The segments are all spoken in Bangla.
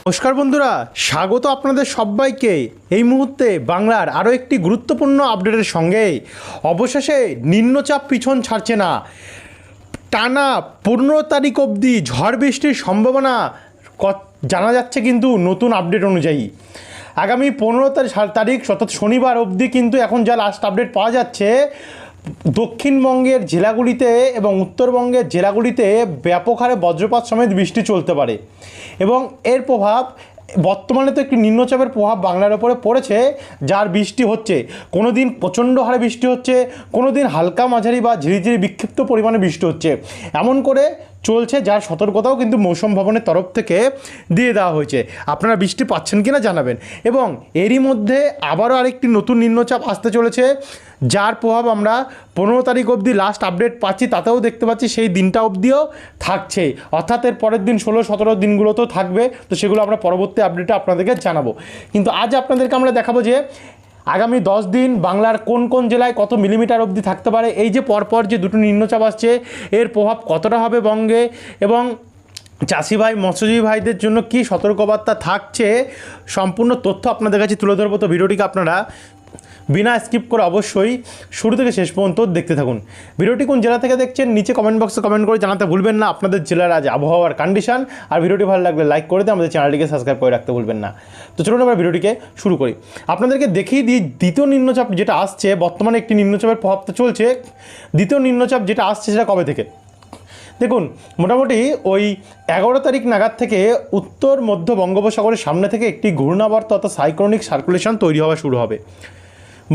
নমস্কার বন্ধুরা, স্বাগত আপনাদের সবাইকে এই মুহূর্তে বাংলার আরও একটি গুরুত্বপূর্ণ আপডেটের সঙ্গে। অবশেষে নিম্নচাপ পিছন ছাড়ছে না, টানা 15 তারিখ অবধি ঝড় বৃষ্টির সম্ভাবনা জানা যাচ্ছে কিন্তু নতুন আপডেট অনুযায়ী। আগামী 15 তারিখ অর্থাৎ শনিবার অবধি কিন্তু এখন যা লাস্ট আপডেট পাওয়া যাচ্ছে, দক্ষিণবঙ্গের জেলাগুলিতে এবং উত্তরবঙ্গের জেলাগুলিতে ব্যাপক হারে বজ্রপাত সমেত বৃষ্টি চলতে পারে এবং এর প্রভাব বর্তমানে তো একটি নিম্নচাপের প্রভাব বাংলার ওপরে পড়েছে, যার বৃষ্টি হচ্ছে। কোনো দিন প্রচণ্ড হারে বৃষ্টি হচ্ছে, কোনো দিন হালকা মাঝারি বা ঝিরিঝিরি বিক্ষিপ্ত পরিমাণে বৃষ্টি হচ্ছে, এমন করে চলছে, যার সতর্কতাও কিন্তু মৌসুম ভবনের তরফ থেকে দিয়ে দেওয়া হয়েছে। আপনারা বৃষ্টি পাচ্ছেন কিনা জানাবেন। এবং এরই মধ্যে আবারও আরেকটি নতুন নিম্নচাপ আসতে চলেছে, যার প্রভাব আমরা 15 তারিখ অবধি লাস্ট আপডেট পাচ্ছি, তাতেও দেখতে পাচ্ছি সেই দিনটা অবধিও থাকছে, অর্থাৎ এর পরের দিন 16-17 দিনগুলোতেও থাকবে। তো সেগুলো আমরা পরবর্তী আপডেটে আপনাদেরকে জানাবো। কিন্তু আজ আপনাদেরকে আমরা দেখাবো যে আগামী 10 দিন বাংলার কোন কোন জেলায় কত মিলিমিটার অবধি থাকতে পারে। এই যে পরপর যে দুটো নিম্নচাপ আসছে, এর প্রভাব কতটা হবে বঙ্গে, এবং চাষি ভাই মৎস্যজীবী ভাইদের জন্য কী সতর্কবার্তা থাকছে, সম্পূর্ণ তথ্য আপনাদের কাছে তুলে ধরবো। তো ভিডিওটিকে আপনারা বিনা স্কিপ করে অবশ্যই শুরু থেকে শেষ পর্যন্ত দেখতে থাকুন। ভিডিওটি কোন জেলা থেকে দেখছেন নিচে কমেন্ট বক্সে কমেন্ট করে জানাতে ভুলবেন না আপনাদের জেলার আজ আবহাওয়ার কন্ডিশন। আর ভিডিওটি ভালো লাগলে লাইক করে দিয়ে আমাদের চ্যানেলটিকে সাবস্ক্রাইব করে রাখতে ভুলবেন না। তো চলুন আমরা ভিডিওটিকে শুরু করি। আপনাদেরকে দেখিয়ে দিই দ্বিতীয় নিম্নচাপ যেটা আসছে, বর্তমানে একটি নিম্নচাপের প্রভাব তো চলছে, দ্বিতীয় নিম্নচাপ যেটা আসছে সেটা কবে থেকে দেখুন। মোটামুটি ওই 11 তারিখ নাগাদ থেকে উত্তর মধ্য বঙ্গোপসাগরের সামনে থেকে একটি ঘূর্ণাবর্ত অর্থাৎ সাইক্লোনিক সার্কুলেশন তৈরি হওয়া শুরু হবে।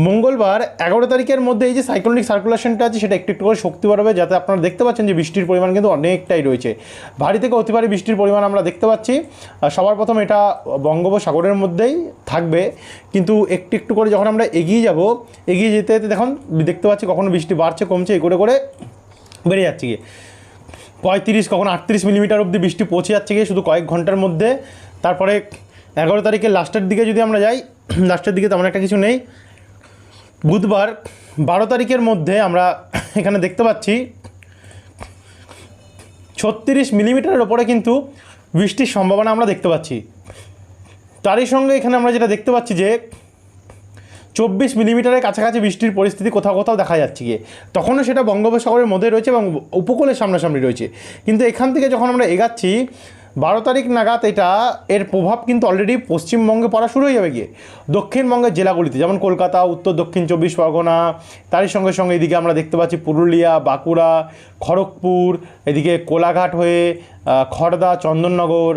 মঙ্গলবার 11 তারিখের মধ্যে এই যে সাইক্লোনিক সার্কুলেশনটা আছে সেটা একটু একটু করে শক্তি বাড়বে, যাতে আপনারা দেখতে পাচ্ছেন যে বৃষ্টির পরিমাণ কিন্তু অনেকটাই রয়েছে। ভারী থেকে অতি ভারী বৃষ্টির পরিমাণ আমরা দেখতে পাচ্ছি। সবার প্রথম এটা বঙ্গোপসাগরের মধ্যেই থাকবে, কিন্তু একটু একটু করে যখন আমরা এগিয়ে যাব, এগিয়ে যেতে যেতে দেখুন দেখতে পাচ্ছি কখনো বৃষ্টি বাড়ছে কমছে, এই করে করে বেড়ে যাচ্ছে গিয়ে 35 কখনো 38 মিলিমিটার অবধি বৃষ্টি পৌঁছে যাচ্ছে গিয়ে শুধু কয়েক ঘন্টার মধ্যে। তারপরে 11 তারিখের লাস্টের দিকে যদি আমরা যাই, লাস্টের দিকে তেমন একটা কিছু নেই। বুধবার 12 তারিখের মধ্যে আমরা এখানে দেখতে পাচ্ছি 36 মিলিমিটারের ওপরে কিন্তু বৃষ্টির সম্ভাবনা আমরা দেখতে পাচ্ছি। তারই সঙ্গে এখানে আমরা যেটা দেখতে পাচ্ছি যে 24 মিলিমিটারের কাছাকাছি বৃষ্টির পরিস্থিতি কোথাও কোথাও দেখা যাচ্ছে গিয়ে, তখনও সেটা বঙ্গোপসাগরের মধ্যে রয়েছে এবং উপকূলের সামনাসামনি রয়েছে। কিন্তু এখান থেকে যখন আমরা এগাচ্ছি 12 তারিখ নাগাদ এর প্রভাব কিন্তু অলরেডি পশ্চিমবঙ্গে পড়া শুরু হয়ে যাবে গিয়ে দক্ষিণবঙ্গের জেলাগুলিতে, যেমন কলকাতা, উত্তর দক্ষিণ 24 পরগনা, তারই সঙ্গে সঙ্গে এদিকে আমরা দেখতে পাচ্ছি পুরুলিয়া, বাঁকুড়া, খড়গপুর, এদিকে কোলাঘাট হয়ে খড়দা, চন্দননগর,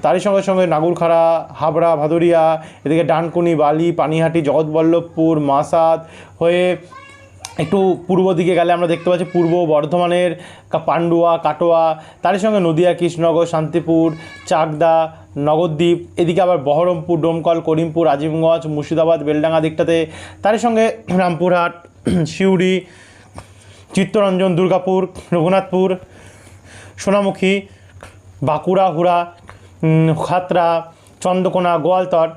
তারই সঙ্গে সঙ্গে নাগুরখাড়া, হাবড়া, ভাদুরিয়া, এদিকে ডানকুনি, বালি, পানিহাটি, জগৎবল্লভপুর, মাসাদ হয়ে একটু পূর্ব দিকে গেলে আমরা দেখতে পাচ্ছি পূর্ব বর্ধমানের পান্ডুয়া, কাটোয়া, তারই সঙ্গে নদিয়া, কৃষ্ণনগর, শান্তিপুর, চাকদা, নগরদ্বীপ, এদিকে আবার বহরমপুর, ডোমকল, করিমপুর, আজিমগঞ্জ, মুর্শিদাবাদ, বেলডাঙ্গা দিকটাতে, তারই সঙ্গে রামপুরহাট, সিউড়ি, চিত্তরঞ্জন, দুর্গাপুর, রঘুনাথপুর, সোনামুখী, বাঁকুড়া, হুড়া, খাতড়া, চন্দ্রকোনা, গোয়ালতর,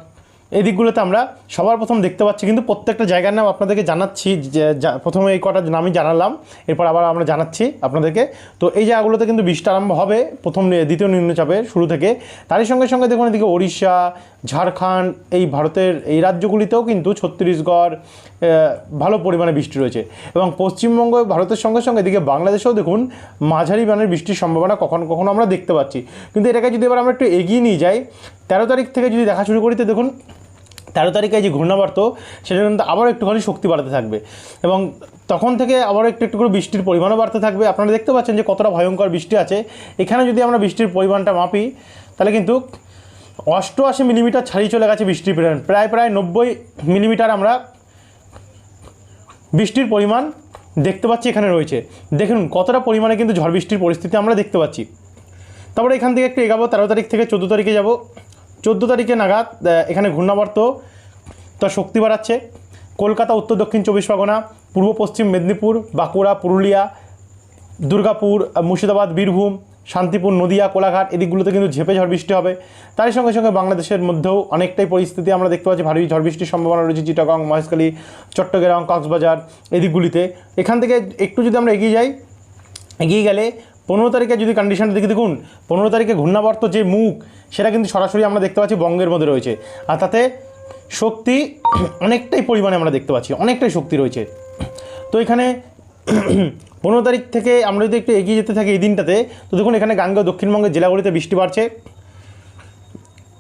এই দিকগুলোতে আমরা সবার প্রথম দেখতে পাচ্ছি। কিন্তু প্রত্যেকটা জায়গার নাম আপনাদেরকে জানাচ্ছি, যে প্রথমে এই কটা নামই জানালাম, এরপর আবার আমরা জানাচ্ছি আপনাদেরকে। তো এই জায়গাগুলোতে কিন্তু বৃষ্টি আরম্ভ হবে দ্বিতীয় নিম্নচাপের শুরু থেকে। তারই সঙ্গে সঙ্গে দেখুন এদিকে ওড়িশা, ঝাড়খণ্ড, এই ভারতের এই রাজ্যগুলিতেও কিন্তু ছত্তিশগড় ভালো পরিমাণে বৃষ্টি রয়েছে। এবং পশ্চিমবঙ্গ ভারতের সঙ্গে সঙ্গে এদিকে বাংলাদেশেও দেখুন মাঝারি মানের বৃষ্টির সম্ভাবনা কখনো কখনো আমরা দেখতে পাচ্ছি। কিন্তু এটাকে যদি এবার আমরা একটু এগিয়ে নিয়ে যাই, 13 তারিখ থেকে যদি দেখা শুরু করি, তো দেখুন 13 তারিখে যে ঘূর্ণাবর্ত সেটা কিন্তু আবারও একটুখানি শক্তি বাড়তে থাকবে এবং তখন থেকে আবারও একটু একটু করে বৃষ্টির পরিমাণও বাড়তে থাকবে। আপনারা দেখতে পাচ্ছেন যে কতটা ভয়ঙ্কর বৃষ্টি আছে। এখানে যদি আমরা বৃষ্টির পরিমাণটা মাপি, তাহলে কিন্তু 88 মিলিমিটার ছাড়িয়ে চলে গেছে বৃষ্টির পরিমাণ, প্রায় 90 মিলিমিটার আমরা বৃষ্টির পরিমাণ দেখতে পাচ্ছি এখানে রয়েছে। দেখুন কতটা পরিমাণে কিন্তু ঝড় বৃষ্টির পরিস্থিতি আমরা দেখতে পাচ্ছি। তারপরে এখান থেকে একটু এগাবো, 13 তারিখ থেকে 14 তারিখে যাব। 14 তারিখে নাগাদ এখানে ঘূর্ণাবর্ত তার শক্তি বাড়াচ্ছে। কলকাতা, উত্তর দক্ষিণ 24 পরগনা, পূর্ব পশ্চিম মেদিনীপুর, বাঁকুড়া, পুরুলিয়া, দুর্গাপুর, মুর্শিদাবাদ, বীরভূম, শান্তিপুর, নদিয়া, কোলাঘাট, এদিকগুলোতে কিন্তু ঝেঁপে ঝড় বৃষ্টি হবে। তারই সঙ্গে সঙ্গে বাংলাদেশের মধ্যেও অনেকটাই পরিস্থিতি আমরা দেখতে পাচ্ছি, ভারী ঝড় বৃষ্টির সম্ভাবনা রয়েছে চিটাগং, মহেশখালী, চট্টগ্রাম, কক্সবাজার, এদিকগুলিতে। এখান থেকে একটু যদি আমরা এগিয়ে যাই, এগিয়ে গেলে 15 তারিখে যদি কন্ডিশনটা দেখি, দেখুন 15 তারিখে ঘূর্ণাবর্ত যে মুখ সেটা কিন্তু সরাসরি আমরা দেখতে পাচ্ছি বঙ্গের মধ্যে রয়েছে, আর তাতে শক্তি অনেকটাই পরিমাণে আমরা দেখতে পাচ্ছি, অনেকটাই শক্তি রয়েছে। তো এখানে 15 তারিখ থেকে আমরা যদি একটু এগিয়ে যেতে থাকি এই দিনটাতে, তো দেখুন এখানে গাঙ্গেয় দক্ষিণবঙ্গের জেলাগুলিতে বৃষ্টি বাড়ছে,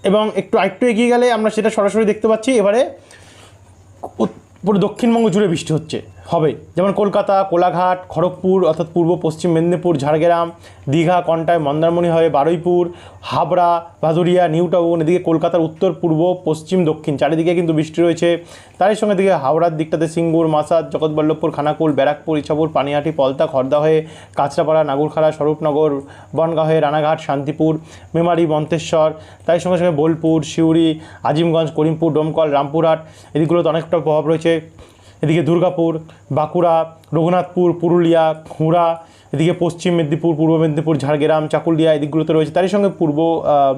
এবং আরেকটু এগিয়ে গেলে আমরা সেটা সরাসরি দেখতে পাচ্ছি এবারে পুরো দক্ষিণবঙ্গ জুড়ে বৃষ্টি হবে, যেমন কলকাতা, কোলাঘাট, খড়গপুর অর্থাৎ পূর্ব পশ্চিম মেদিনীপুর, ঝাড়গ্রাম, দীঘা, কন্টাই, মন্দারমণি হয়ে বারুইপুর, হাবড়া, ভাদুরিয়া, নিউ টাউন, এদিকে কলকাতার উত্তর, পূর্ব, পশ্চিম, দক্ষিণ চারিদিকে কিন্তু বৃষ্টি রয়েছে। তারই সঙ্গে দিকে হাওড়ার দিকটাতে সিঙ্গুর, মাসাদ, জগৎবল্লভপুর, খানাকুল, ব্যারাকপুর, ইছাপুর, পানিহাটি, পলতা, খড়দা হয়ে কাঁচরাপাড়া, নাগুরখাড়া, স্বরূপনগর, বনগাঁ হয়ে রানাঘাট, শান্তিপুর, মেমারি, মন্তেশ্বর, তাই সঙ্গে সঙ্গে বোলপুর, সিউড়ি, আজিমগঞ্জ, করিমপুর, ডোমকল, রামপুরহাট এদিকগুলোতে অনেকটা প্রভাব রয়েছে। এদিকে দুর্গাপুর, বাঁকুড়া, রঘুনাথপুর, পুরুলিয়া, হুড়া, এদিকে পশ্চিম মেদিনীপুর, পূর্ব মেদিনীপুর, ঝাড়গ্রাম, চাকুলিয়া এদিকগুলোতে রয়েছে। তারই সঙ্গে পূর্ব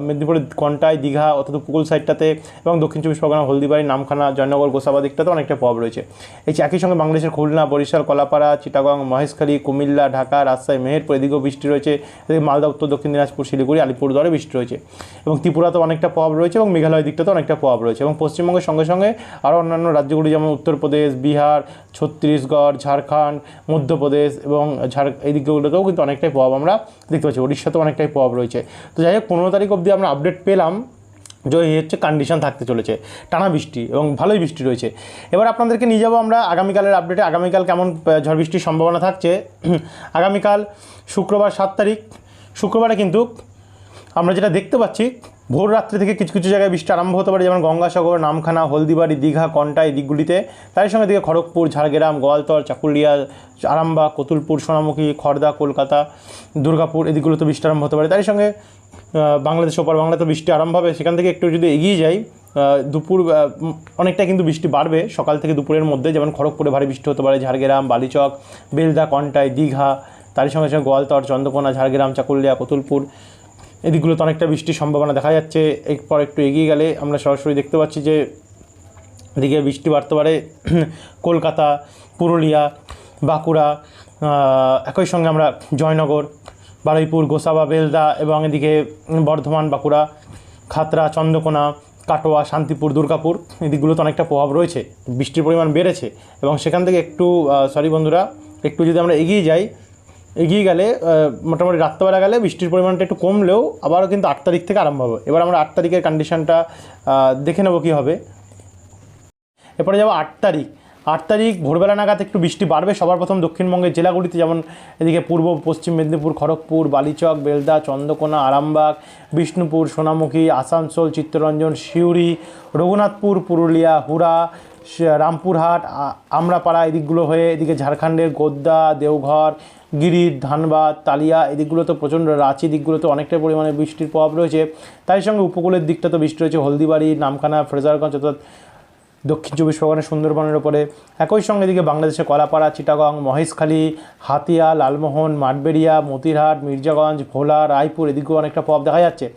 মেদিনীপুরের কন্টাই, দীঘা অর্থাৎ উপকূল সাইডটাতে, এবং দক্ষিণ চব্বিশ পরগনা, হলদিবাড়ি, নামখানা, জয়নগর, গোসাবা দিকটাতে অনেকটা প্রভাব রয়েছে। একই সঙ্গে বাংলাদেশের খুলনা, বরিশাল, কলাপাড়া, চিটাগং, মহেশখালী, কুমিল্লা, ঢাকা, রাজশাহী, মেহেরপুর এদিকেও বৃষ্টি রয়েছে। এদিকে মালদা, উত্তর দক্ষিণ দিনাজপুর, শিলিগুড়ি, আলিপুরদুয়ারে বৃষ্টি রয়েছে, এবং ত্রিপুরাতেও অনেকটা প্রভাব রয়েছে, এবং মেঘালয় দিকটাতেও অনেকটা প্রভাব রয়েছে। এবং পশ্চিমবঙ্গের সঙ্গে সঙ্গে আরও অন্যান্য রাজ্যগুলি যেমন উত্তরপ্রদেশ, বিহার, ছত্তিশগড়, ঝাড়খণ্ড, মধ্যপ্রদেশ এবং এই দিকগুলোতেও কিন্তু অনেকটাই প্রভাব আমরা দেখতে পাচ্ছি। উড়িষ্যাতেও অনেকটাই প্রভাব রয়েছে। তো যাই হোক 15 তারিখ অবধি আমরা আপডেট পেলাম যে এই হচ্ছে কন্ডিশন থাকতে চলেছে, টানা বৃষ্টি এবং ভালোই বৃষ্টি রয়েছে। এবার আপনাদেরকে নিয়ে যাবো আমরা আগামীকালের আপডেটে। আগামীকাল কেমন ঝড় বৃষ্টির সম্ভাবনা থাকছে। আগামীকাল শুক্রবার 7 তারিখ, শুক্রবারে কিন্তু আমরা যেটা দেখতে পাচ্ছি ভোর রাত্রি থেকে কিছু কিছু জায়গায় বৃষ্টি আরম্ভ হতে পারে, যেমন গঙ্গাসাগর, নামখানা, হলদিবাড়ি, দীঘা, কন্টাই দিকগুলিতে। তার সঙ্গে দিকে খড়গপুর, ঝাড়গ্রাম, গোয়ালতর, চাকুলিয়া, আরামবাগ, কতুলপুর, সোনামুখী, খড়দা, কলকাতা, দুর্গাপুর এদিকগুলোতে বৃষ্টি আরম্ভ হতে পারে। তার সঙ্গে বাংলাদেশ, ওপার বাংলাতে বৃষ্টি আরম্ভ হবে। সেখান থেকে একটু যদি এগিয়ে যাই, দুপুর অনেকটা কিন্তু বৃষ্টি বাড়বে সকাল থেকে দুপুরের মধ্যে, যেমন খড়গপুরে ভারী বৃষ্টি হতে পারে, ঝাড়গ্রাম, বালিচক, বেলদা, কন্টাই, দীঘা, তারই সঙ্গে সঙ্গে গোয়ালতর, চন্দ্রকোনা, ঝাড়গ্রাম, চাকুলিয়া, কতুলপুর এদিকগুলোতে অনেকটা বৃষ্টির সম্ভাবনা দেখা যাচ্ছে। এরপর একটু এগিয়ে গেলে আমরা সরাসরি দেখতে পাচ্ছি যে এদিকে বৃষ্টি বাড়তে পারে কলকাতা, পুরুলিয়া, বাঁকুড়া, একই সঙ্গে আমরা জয়নগর, বারুইপুর, গোসাবা, বেলদা এবং এদিকে বর্ধমান, বাঁকুড়া, খাতড়া, চন্দ্রকোনা, কাটোয়া, শান্তিপুর, দুর্গাপুর এদিকগুলোতে অনেকটা প্রভাব রয়েছে, বৃষ্টির পরিমাণ বেড়েছে। এবং সেখান থেকে একটু যদি আমরা এগিয়ে গেলে মোটামুটি রাত্রেবেলা গেলে বৃষ্টির পরিমাণটা একটু কমলেও আবারও কিন্তু 8 তারিখ থেকে আরম্ভ হবে। এবার আমরা 8 তারিখের কন্ডিশনটা দেখে নেব কী হবে। এরপরে যাবো 8 তারিখ ভোরবেলা নাগাদ একটু বৃষ্টি বাড়বে সবার প্রথম দক্ষিণবঙ্গের জেলাগুলিতে, যেমন এদিকে পূর্ব পশ্চিম মেদিনীপুর, খড়গপুর, বালিচক, বেলদা, চন্দ্রকোনা, আরামবাগ, বিষ্ণুপুর, সোনামুখী, আসানসোল, চিত্তরঞ্জন, সিউড়ি, রঘুনাথপুর, পুরুলিয়া, হুড়া, রামপুরহাট, আমরাপাড়া এদিকগুলো হয়ে এদিকে ঝাড়খণ্ডের গোদ্দা, দেওঘর, গিরিধ, ধানবাদ, তালিয়া এদিকগুলোতে প্রচণ্ড, রাঁচি দিকগুলোতে অনেকটা পরিমাণে বৃষ্টির প্রভাব রয়েছে। তাই সঙ্গে উপকূলের দিকটা তো বৃষ্টি রয়েছে, হলদিবাড়ি, নামখানা, ফ্রেজারগঞ্জ অর্থাৎ দক্ষিণ চব্বিশ পরগনা, সুন্দরবনের উপরে। একই সঙ্গে এদিকে বাংলাদেশে কলাপাড়া, চিটাগং, মহেশখালী, হাতিয়া, লালমোহন, মাঠবেড়িয়া, মতিরহাট, মির্জাগঞ্জ, ভোলা, রায়পুর এদিকেও অনেকটা প্রভাব দেখা যাচ্ছে।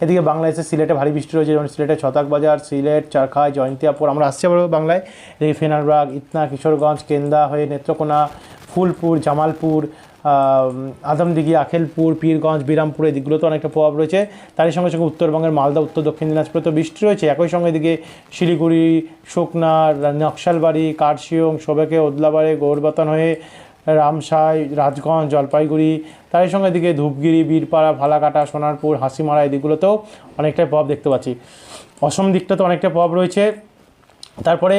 এদিকে বাংলাদেশের সিলেটে ভারী বৃষ্টি রয়েছে, যেমন সিলেটে ছতাকবাজার, সিলেট, চারখাই, জয়ন্তিয়াপুর, আমরা আসছি আবার বাংলায়, এদিকে ফেনারবাগ, ইতনা, কিশোরগঞ্জ, কেন্দা হয়ে নেত্রকোনা, ফুলপুর, জামালপুর, আদমদিঘি, আখেলপুর, পীরগঞ্জ, বিরামপুর এদিকগুলোতে অনেকটা প্রভাব রয়েছে। তারই সঙ্গে সঙ্গে উত্তরবঙ্গের মালদা, উত্তর দক্ষিণ দিনাজপুরে তো বৃষ্টি রয়েছে। একই সঙ্গে এদিকে শিলিগুড়ি, শুকনা, নকশালবাড়ি, কার্শিয়ং, সোবেকে, ওদলাবাড়ি, গৌরবাতান হয়ে রামসাই, রাজগঞ্জ, জলপাইগুড়ি, তারই সঙ্গে এদিকে ধূপগিরি, বীরপাড়া, ফালাকাটা, সোনারপুর, হাসিমারা এদিকগুলোতেও অনেকটাই প্রভাব দেখতে পাচ্ছি। অসম দিকটাতে অনেকটা প্রভাব রয়েছে। তারপরে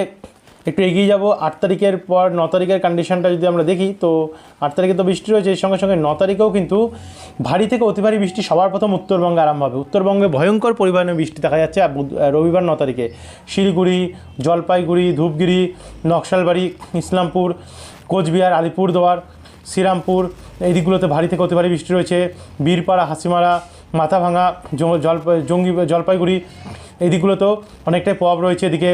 একটু এগিয়ে যাব 8 তারিখের পর 9 তারিখের কন্ডিশনটা যদি আমরা দেখি, তো 8 তারিখে তো বৃষ্টি রয়েছে, এর সঙ্গে সঙ্গে 9 তারিখেও কিন্তু ভারী থেকে অতি ভারী বৃষ্টি সবার প্রথম উত্তরবঙ্গে আরম্ভ হবে। উত্তরবঙ্গে ভয়ঙ্কর পরিমাণে বৃষ্টি দেখা যাচ্ছে রবিবার 9 তারিখে শিলিগুড়ি, জলপাইগুড়ি, ধূপগিরি, নকশালবাড়ি, ইসলামপুর, কোচবিহার, আলিপুরদুয়ার, শ্রীরামপুর এই দিকগুলোতে ভারী থেকে অতি ভারী বৃষ্টি রয়েছে। বীরপাড়া, হাসিমারা, মাথাভাঙা, জলপাইগুড়ি এই দিকগুলোতেও অনেকটাই প্রভাব রয়েছে। এদিকে